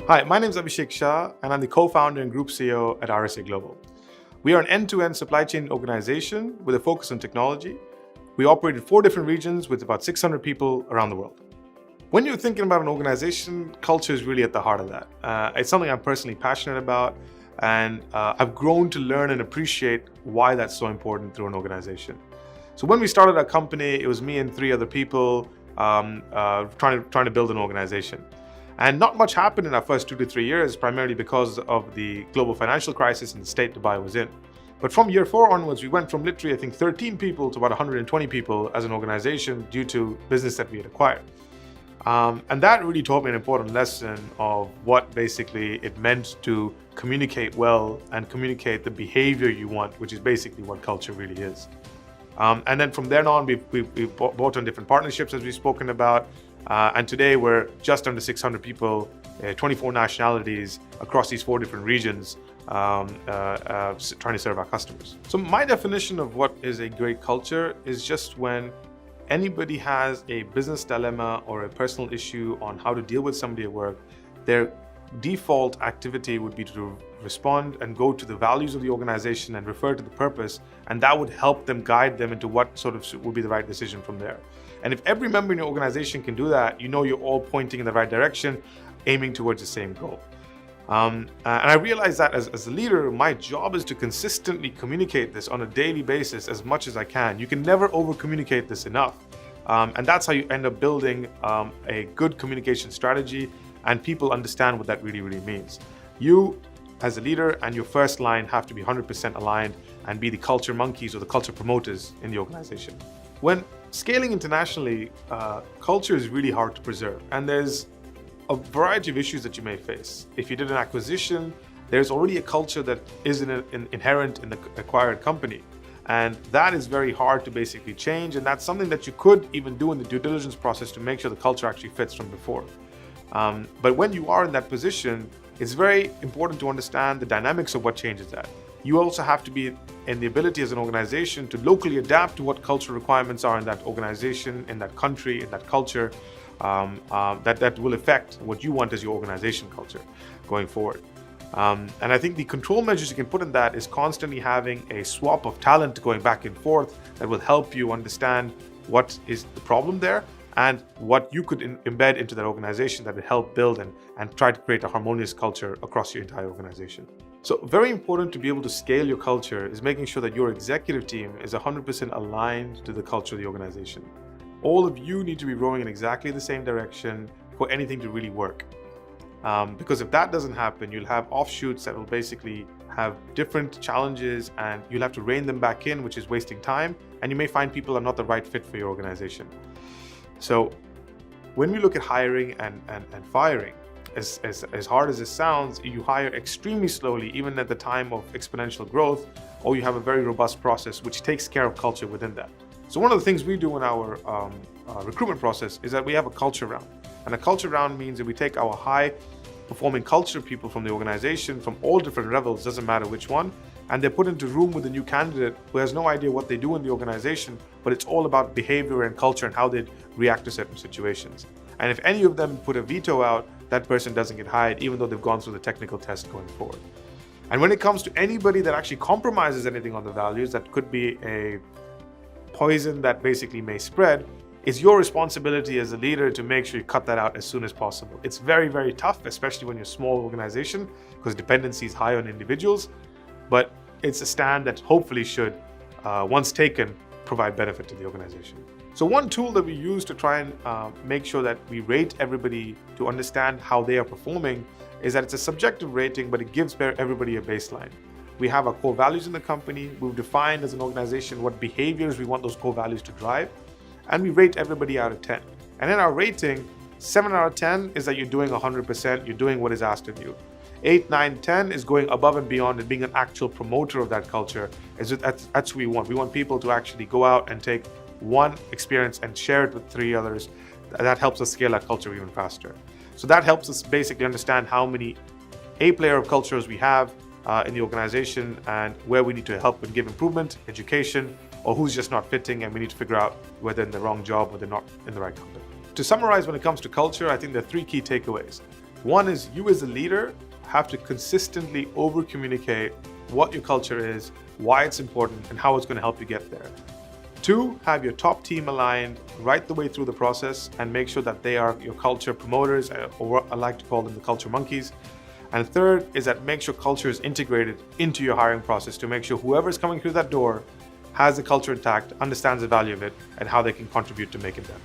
Hi, my name is Abhishek Shah, and I'm the co-founder and group CEO at RSA Global. We are an end-to-end supply chain organization with a focus on technology. We operate in 4 different regions with about 600 people around the world. When you're thinking about an organization, culture is really at the heart of that. It's something I'm personally passionate about, and I've grown to learn and appreciate why that's so important through an organization. So when we started our company, it was me and 3 other people trying to build an organization. And not much happened in our first 2 to 3 years, primarily because of the global financial crisis and the state Dubai was in. But from year 4 onwards, we went from literally, 13 people to about 120 people as an organization due to business that we had acquired. And that really taught me an important lesson of what basically it meant to communicate well and communicate the behavior you want, which is basically what culture really is. And then from then on, we've brought on different partnerships, as we've spoken about. And today we're just under 600 people, 24 nationalities across these 4 different regions, trying to serve our customers. So my definition of what is a great culture is just when anybody has a business dilemma or a personal issue on how to deal with somebody at work, their default activity would be to respond and go to the values of the organization and refer to the purpose, and that would help them guide them into what sort of would be the right decision from there. And if every member in your organization can do that, you know you're all pointing in the right direction, aiming towards the same goal. And I realize that as a leader, my job is to consistently communicate this on a daily basis as much as I can. You can never over-communicate this enough. And that's how you end up building a good communication strategy, and people understand what that really, really means. You, as a leader, and your first line have to be 100% aligned and be the culture monkeys or the culture promoters in the organization. When scaling internationally, culture is really hard to preserve, and there's a variety of issues that you may face. If you did an acquisition, there's already a culture that is inherent in the acquired company, and that is very hard to basically change, and that's something that you could even do in the due diligence process to make sure the culture actually fits from before. But when you are in that position, it's very important to understand the dynamics of what changes that. You also have to be in the ability as an organization to locally adapt to what cultural requirements are in that organization, in that country, in that culture, that will affect what you want as your organization culture going forward. And I think the control measures you can put in that is constantly having a swap of talent going back and forth that will help you understand what is the problem there and what you could embed into that organization that will help build and try to create a harmonious culture across your entire organization. So very important to be able to scale your culture is making sure that your executive team is 100% aligned to the culture of the organization. All of you need to be rowing in exactly the same direction for anything to really work. Because if that doesn't happen, you'll have offshoots that will basically have different challenges, and you'll have to rein them back in, which is wasting time, and you may find people are not the right fit for your organization. So when we look at hiring and firing, as hard as it sounds, you hire extremely slowly, even at the time of exponential growth, or you have a very robust process which takes care of culture within that. So one of the things we do in our recruitment process is that we have a culture round. And a culture round means that we take our high-performing culture people from the organization from all different levels, doesn't matter which one, and they're put into a room with a new candidate who has no idea what they do in the organization, but it's all about behavior and culture and how they'd react to certain situations. And if any of them put a veto out, that person doesn't get hired, even though they've gone through the technical test going forward. And when it comes to anybody that actually compromises anything on the values, that could be a poison that basically may spread, it's your responsibility as a leader to make sure you cut that out as soon as possible. It's very, very tough, especially when you're a small organization, because dependency is high on individuals, but it's a stand that hopefully should, once taken, provide benefit to the organization. So one tool that we use to try and make sure that we rate everybody to understand how they are performing is that it's a subjective rating, but it gives everybody a baseline. We have our core values in the company. We've defined as an organization what behaviors we want those core values to drive, and we rate everybody out of 10. And in our rating, 7 out of 10 is that you're doing 100%, you're doing what is asked of you. 8, 9, 10 is going above and beyond and being an actual promoter of that culture. That's what we want. We want people to actually go out and take one experience and share it with 3 others. That helps us scale that culture even faster. So that helps us basically understand how many A-player of cultures we have in the organization and where we need to help and give improvement, education, or who's just not fitting, and we need to figure out whether they're in the wrong job or they're not in the right company. To summarize, when it comes to culture, I think there are 3 key takeaways. One is you as a leader have to consistently over-communicate what your culture is, why it's important, and how it's going to help you get there. Two, have your top team aligned right the way through the process and make sure that they are your culture promoters, or what I like to call them the culture monkeys. And third is that make sure culture is integrated into your hiring process to make sure whoever's coming through that door has the culture intact, understands the value of it, and how they can contribute to make it better.